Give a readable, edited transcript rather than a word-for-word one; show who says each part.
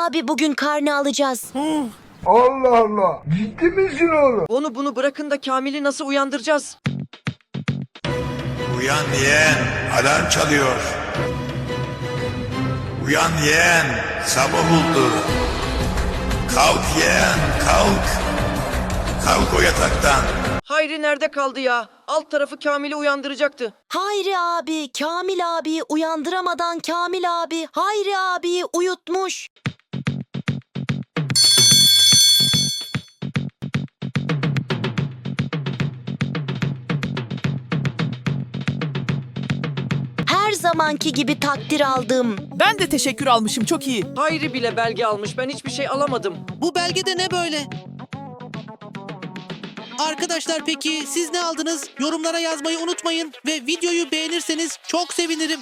Speaker 1: abi bugün karne alacağız.
Speaker 2: Allah Allah. Ciddi misin oğlum?
Speaker 3: Onu bunu bırakın da Kamil'i nasıl uyandıracağız?
Speaker 4: Uyan yeğen, alarm çalıyor. Uyan yeğen, sabah oldu. Kalk yeğen, kalk. Kalk o yataktan.
Speaker 3: Hayri nerede kaldı ya? Alt tarafı Kamil'i uyandıracaktı.
Speaker 1: Hayri abi, Kamil abi uyandıramadan Kamil abi Hayri abi uyutmuş. Her zamanki gibi takdir aldım.
Speaker 5: Ben de teşekkür almışım, çok iyi.
Speaker 3: Hayri bile belge almış. Ben hiçbir şey alamadım.
Speaker 6: Bu belgede ne böyle? Arkadaşlar peki siz ne aldınız? Yorumlara yazmayı unutmayın ve videoyu beğenirseniz çok sevinirim.